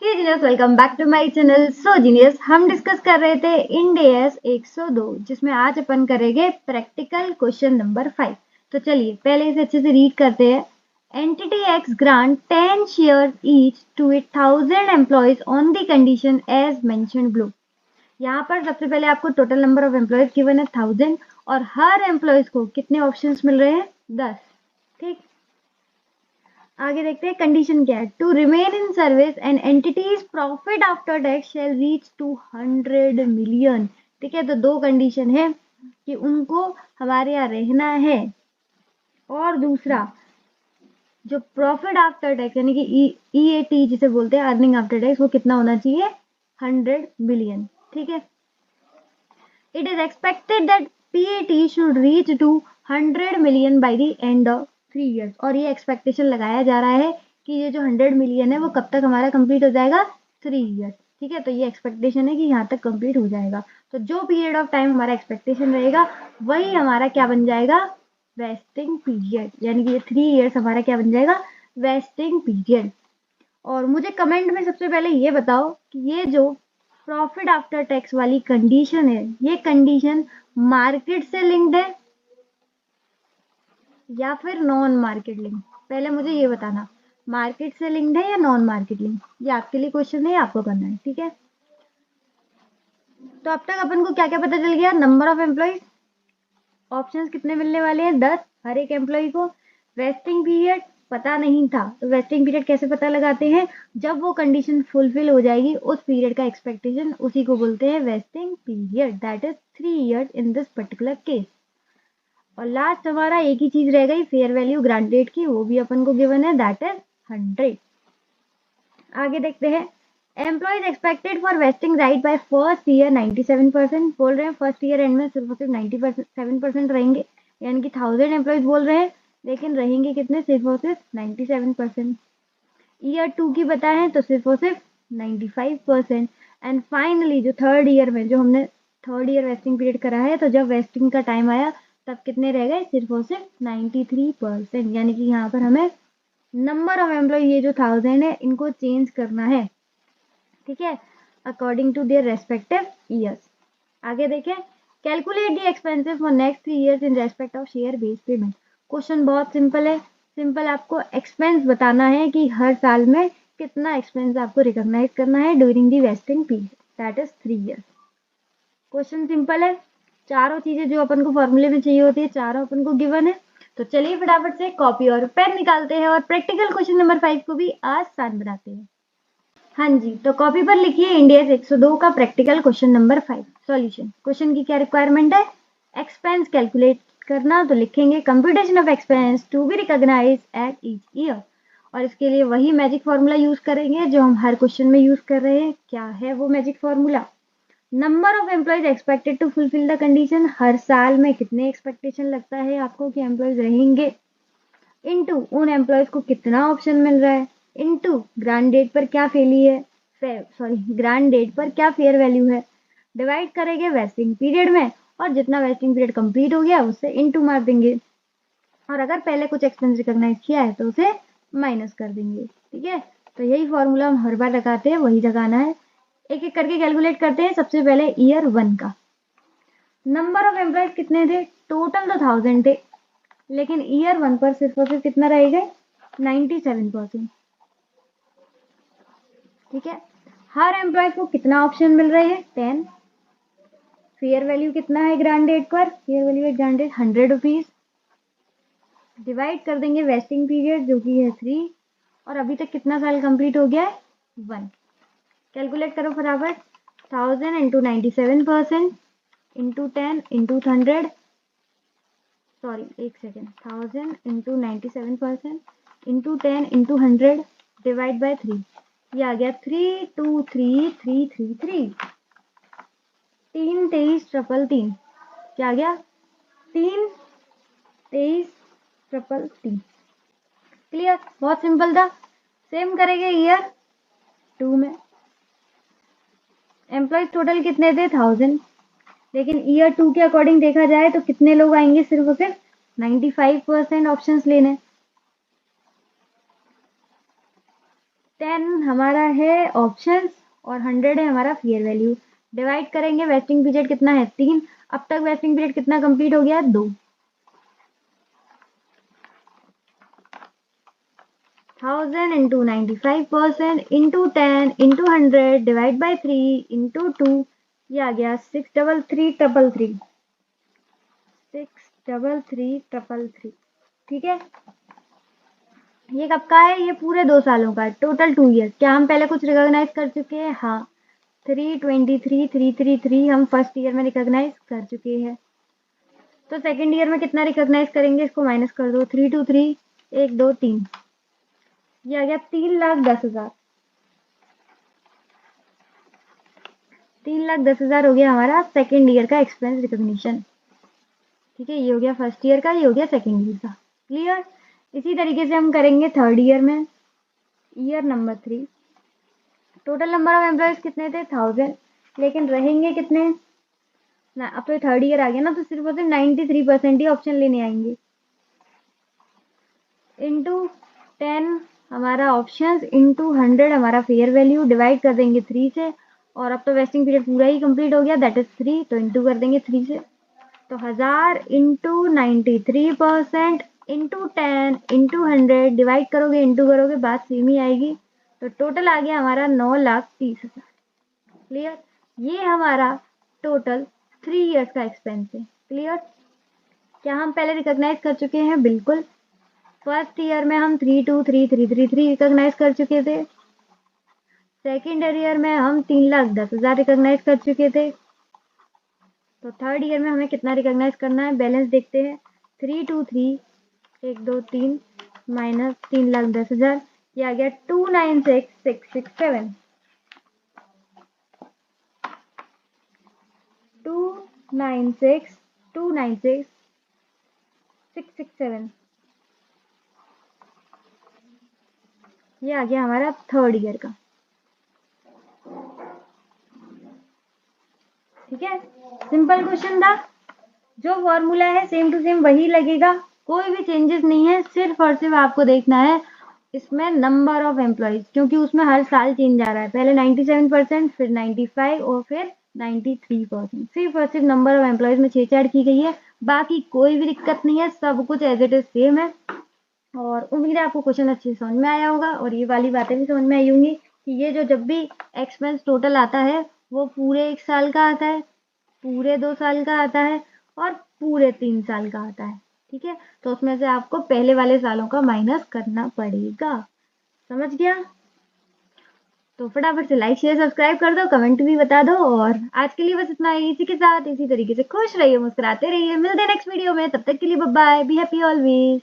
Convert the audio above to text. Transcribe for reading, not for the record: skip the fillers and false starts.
Hey genius, welcome back to my channel. So genius, हम discuss कर रहे थे इंड AS 102, जिसमें आज अपन करेंगे प्रैक्टिकल क्वेश्चन नंबर 5। तो चलिए पहले इसे अच्छे से रीड करते हैं। Entity X grant 10 share each to 1000 employees on the condition as mentioned below. यहाँ पर सबसे पहले आपको total number of employees given है 1000 और हर एम्प्लॉयज को कितने ऑप्शंस मिल रहे हैं? 10। ठीक, आगे देखते हैं कंडीशन क्या है। To remain in service and entities profit after tax shall reach 200 million. ठीक है, तो दो कंडीशन है कि उनको हमारे यहाँ रहना है, और दूसरा जो प्रॉफिट आफ्टर टैक्स यानी कि EAT जिसे बोलते हैं, अर्निंग आफ्टर टैक्स, वो कितना होना चाहिए? 100 मिलियन। ठीक है, it is expected that PAT should reach to 100 million by the end of 3 years। और ये एक्सपेक्टेशन लगाया जा रहा है कि ये जो 100 मिलियन है वो कब तक हमारा कंप्लीट हो जाएगा? 3 years। ठीक है, तो ये एक्सपेक्टेशन है कि यहाँ तक कंप्लीट हो जाएगा। तो जो पीरियड ऑफ टाइम हमारा एक्सपेक्टेशन रहेगा वही हमारा क्या बन जाएगा? Vesting period. यानी कि ये 3 years हमारा क्या बन जाएगा? Vesting period. और मुझे कमेंट में सबसे पहले ये बताओ कि ये जो प्रॉफिट आफ्टर टैक्स वाली कंडीशन है, ये कंडीशन मार्केट से लिंक्ड है या फिर नॉन मार्केट लिंक? पहले मुझे ये बताना, मार्केट से लिंक्ड है या नॉन मार्केट लिंक? ये आपके लिए क्वेश्चन है, आपको करना है। ठीक है, तो अब तक अपन को क्या क्या पता चल गया? नंबर ऑफ एम्प्लॉयज, ऑप्शंस कितने मिलने वाले हैं? 10 हर एक एम्प्लॉय को। वेस्टिंग पीरियड पता नहीं था, तो वेस्टिंग पीरियड कैसे पता लगाते हैं? जब वो कंडीशन फुलफिल हो जाएगी उस पीरियड का एक्सपेक्टेशन, उसी को बोलते हैं vesting period. That is 3 years in this particular case. और लास्ट हमारा एक ही चीज रह गई, फेयर वैल्यू ग्रांटेड की, वो भी अपन को गिवन है, दैट इज 100। आगे देखते हैं। Employees expected for wasting right by first year 97%। बोल रहे हैं फर्स्ट ईयर एंड में सिर्फ और सिर्फ 97% रहेंगे, यानी कि 1000 एम्प्लॉयज बोल रहे हैं, लेकिन रहेंगे कितने? सिर्फ और सिर्फ 97%। ईयर 2 की बताएं तो सिर्फ और सिर्फ 95%। एंड फाइनली जो थर्ड ईयर में, जो हमने थर्ड ईयर वेस्टिंग पीरियड करा है, तो जब वेस्टिंग का टाइम आया तब कितने रह गए? सिर्फ और सिर्फ 93%। यानी कि यहाँ पर हमें नंबर ऑफ एम्प्लॉय, ये जो 1000 है, इनको चेंज करना है। ठीक है, according to their respective years. आगे देखें। Calculate the expenses for next 3 years in respect of share based payment. Question बहुत सिंपल है। सिंपल, आपको एक्सपेंस बताना है कि हर साल में कितना एक्सपेंस आपको रिकॉग्नाइज करना है during the vesting period, that is 3 years। Question simple है, चारों चीजें जो अपन को फॉर्मूले में चाहिए होती है चारों अपन को गिवन है। तो चलिए फटाफट से कॉपी और पेन निकालते हैं और प्रैक्टिकल क्वेश्चन नंबर 5 को भी आसान बनाते हैं। हाँ जी, तो कॉपी पर लिखिए इंडिया 102 का practical question number 5 solution. Question की क्या रिक्वायरमेंट है? एक्सपेंस कैलकुलेट करना। तो लिखेंगे computation of expense to be recognise at each year. और इसके लिए वही मैजिक फॉर्मूला यूज करेंगे जो हम हर क्वेश्चन में यूज कर रहे हैं। क्या है वो magic formula? Number of employees expected to fulfil the condition. हर साल में कितने एक्सपेक्टेशन लगता है आपको कि एम्प्लॉयज रहेंगे, इनटू उन एम्प्लॉयज को कितना ऑप्शन मिल रहा है, इनटू ग्रांड डेट पर क्या फेली है, ग्रांड डेट पर क्या फेयर वैल्यू है, डिवाइड करेंगे वेस्टिंग पीरियड में, और जितना वेस्टिंग पीरियड कंप्लीट हो गया उससे इनटू मार देंगे, और अगर पहले कुछ एक्सपेंस रिकॉग्नाइज किया है तो उसे माइनस कर देंगे। ठीक है, तो यही फॉर्मूला हम हर बार लगाते हैं, वही लगाना है। एक एक करके कैलकुलेट करते हैं। सबसे पहले ईयर 1 का नंबर ऑफ एम्प्लॉयज कितने थे? टोटल तो 1000 थे, लेकिन ईयर 1 पर सिर्फ और सिर्फ कितना रहेगा? 97%। ठीक है, हर एम्प्लॉय को कितना ऑप्शन मिल रहे हैं? 10। फेयर वैल्यू कितना है ग्रांड डेट पर? फेयर वैल्यू है ग्रांड डेट 100 रुपीज। डिवाइड कर देंगे वेस्टिंग पीरियड जो कि है 3, और अभी तक कितना साल कंप्लीट हो गया है? 1। कैलकुलेट करो फटाफट। 1000 इंटू 97% इंटू 10 इंटू 100, सॉरी एक second, 1000 into 97% into 10 into 100 divide by 3। ये आ गया 323333। 3 23 ट्रिपल 3, क्या आ गया? 3 23 ट्रिपल 3। क्लियर, बहुत सिंपल था। सेम करेंगे ईयर 2 में। एम्प्लॉयज टोटल कितने थे? 1000, लेकिन ईयर 2 के अकॉर्डिंग देखा जाए तो कितने लोग आएंगे? सिर्फ और सिर्फ 95% ऑप्शंस लेने। 10 हमारा है ऑप्शंस और 100 है हमारा फेयर वैल्यू। डिवाइड करेंगे, वेस्टिंग पीरियड कितना है 3, अब तक वेस्टिंग पीरियड कितना कंप्लीट हो गया 2। 1000 into 95% into 10 into 100 divide by 3 into 2, ये आ गया 63333 63333। ठीक है, ये कब का है? ये पूरे 2 सालों का है, टोटल 2 ईयर्स। क्या हम पहले कुछ रिकॉग्नाइज कर चुके हैं? हाँ, 323,333 हम फर्स्ट ईयर में रिकॉग्नाइज कर चुके हैं। तो सेकंड ईयर में कितना रिकॉग्नाइज करेंगे? इसको माइनस कर दो, 3 2 3 1 2 3, ये आ गया 3,10,000। 3,10,000 हो गया हमारा सेकेंड ईयर का एक्सपेंस रिकॉग्निशन। ठीक है, ये हो गया फर्स्ट ईयर का, ये हो गया सेकेंड ईयर का। क्लियर? इसी तरीके से हम करेंगे थर्ड ईयर में, year number 3। Total number of employees कितने थे? 1000, लेकिन रहेंगे कितने ना? अब तो थर्ड ईयर आ गया ना, तो सिर्फ और सिर्फ 93% ही ऑप्शन लेने आएंगे। इंटू 10 हमारा ऑप्शंस, इंटू 100 हमारा फेयर वैल्यू, डिवाइड कर देंगे 3 से, और अब तो वेस्टिंग पीरियड पूरा ही कंप्लीट हो गया, दैट इज 3, तो इंटू कर देंगे 3 से। तो 1000 इंटू 93% इंटू 10 इंटू 100 डिवाइड करोगे, इंटू करोगे, बात सेम ही आएगी। तो टोटल आ गया हमारा 9,30,000। क्लियर? ये हमारा टोटल 3 ईयर्स का एक्सपेंस है। क्लियर? क्या हम पहले रिकॉग्नाइज कर चुके हैं? बिल्कुल। फर्स्ट ईयर में हम 323,333 रिकॉग्नाइज कर चुके थे। सेकेंड ईयर में हम 3,10,000 रिकॉग्नाइज कर चुके थे। तो थर्ड ईयर में हमें कितना रिकॉग्नाइज करना है? बैलेंस देखते हैं, 323 1 2 3 माइनस 3,10,000, ये आ गया 296,667। 296,667, ये आ गया हमारा थर्ड ईयर का। ठीक है, सिंपल क्वेश्चन था। जो फॉर्मूला है सेम टू सेम वही लगेगा, कोई भी चेंजेस नहीं है। सिर्फ और सिर्फ आपको देखना है इसमें नंबर ऑफ एम्प्लॉयज, क्योंकि उसमें हर साल चेंज आ रहा है। पहले 97%, फिर 95 और फिर 93%। सिर्फ और सिर्फ नंबर ऑफ एम्प्लॉयज में छेड़छाड़ की गई है, बाकी कोई भी दिक्कत नहीं है, सब कुछ एज इट इज सेम है। और उम्मीद है आपको क्वेश्चन अच्छे से समझ में आया होगा, और ये वाली बातें भी समझ में आई होंगी कि ये जो जब भी एक्सपेंस टोटल आता है वो पूरे 1 साल का आता है, पूरे 2 साल का आता है, और पूरे 3 साल का आता है। ठीक है, तो उसमें से आपको पहले वाले सालों का माइनस करना पड़ेगा। समझ गया? तो फटाफट से लाइक शेयर सब्सक्राइब कर दो, कमेंट भी बता दो, और आज के लिए बस इतना ही। इसी के साथ इसी तरीके से खुश रहिए, मुस्कुराते रहिए। मिलते हैं नेक्स्ट वीडियो में, तब तक के लिए bye bye, be happy always.